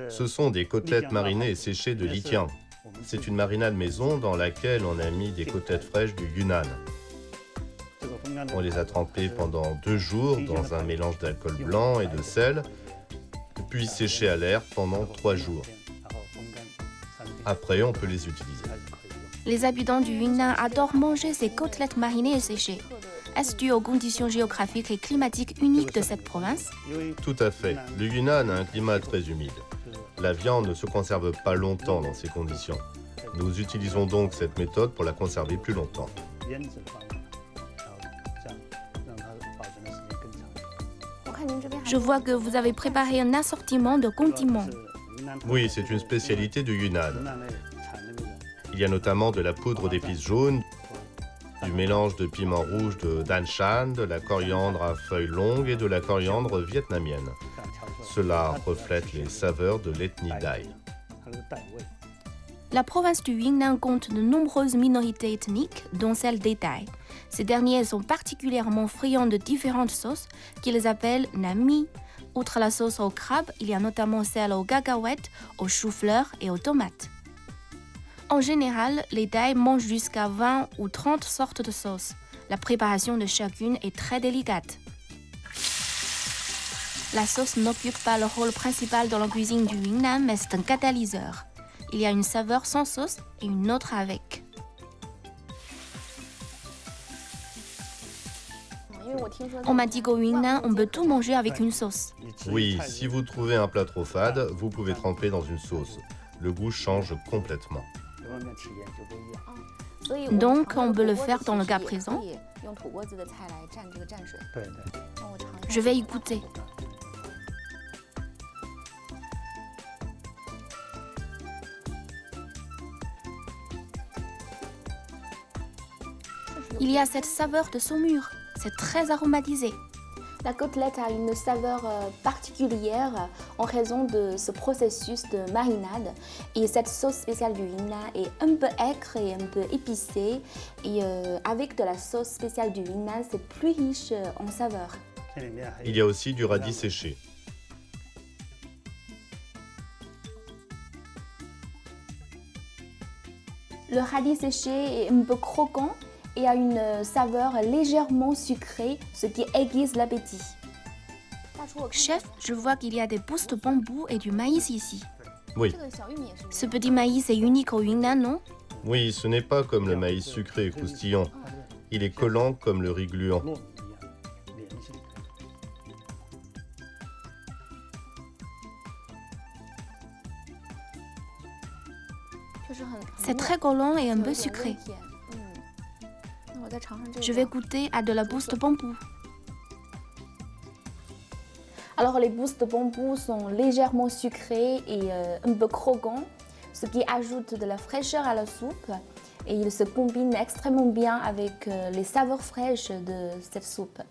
Ce sont des côtelettes marinées et séchées de Litian. C'est une marinade maison dans laquelle on a mis des côtelettes fraîches du Yunnan. On les a trempées pendant 2 jours dans un mélange d'alcool blanc et de sel, puis séchées à l'air pendant 3 jours. Après, on peut les utiliser. Les habitants du Yunnan adorent manger ces côtelettes marinées et séchées. Est-ce dû aux conditions géographiques et climatiques uniques de cette province? Tout à fait. Le Yunnan a un climat très humide. La viande ne se conserve pas longtemps dans ces conditions. Nous utilisons donc cette méthode pour la conserver plus longtemps. Je vois que vous avez préparé un assortiment de condiments. Oui, c'est une spécialité du Yunnan. Il y a notamment de la poudre d'épices jaunes, du mélange de piment rouge de danshan, de la coriandre à feuilles longues et de la coriandre vietnamienne. Cela reflète les saveurs de l'ethnie Dai. La province du Yunnan compte de nombreuses minorités ethniques, dont celle des Dai. Ces derniers sont particulièrement friands de différentes sauces qu'ils appellent nami. Outre la sauce au crabe, il y a notamment celle aux cacahuètes, aux choux-fleurs et aux tomates. En général, les Dai mangent jusqu'à 20 ou 30 sortes de sauces. La préparation de chacune est très délicate. La sauce n'occupe pas le rôle principal dans la cuisine du Yunnan, mais c'est un catalyseur. Il y a une saveur sans sauce et une autre avec. On m'a dit qu'au Yunnan, on peut tout manger avec une sauce. Oui, si vous trouvez un plat trop fade, vous pouvez tremper dans une sauce. Le goût change complètement. Donc, on peut le faire dans le cas présent. Je vais y goûter. Il y a cette saveur de saumure. C'est très aromatisé. La côtelette a une saveur particulière en raison de ce processus de marinade. Et cette sauce spéciale du Yunnan est un peu aigre et un peu épicée. Et avec de la sauce spéciale du Yunnan, c'est plus riche en saveur. Il y a aussi du radis séché. Le radis séché est un peu croquant et a une saveur légèrement sucrée, ce qui aiguise l'appétit. Chef, je vois qu'il y a des pousses de bambou et du maïs ici. Oui. Ce petit maïs est unique au Yunnan, non? Oui, ce n'est pas comme le maïs sucré et croustillant. Il est collant comme le riz gluant. C'est très collant et un peu sucré. Je vais goûter à de la mousse de bambou. Alors les mousses de bambou sont légèrement sucrées et un peu croquants, ce qui ajoute de la fraîcheur à la soupe et ils se combinent extrêmement bien avec les saveurs fraîches de cette soupe.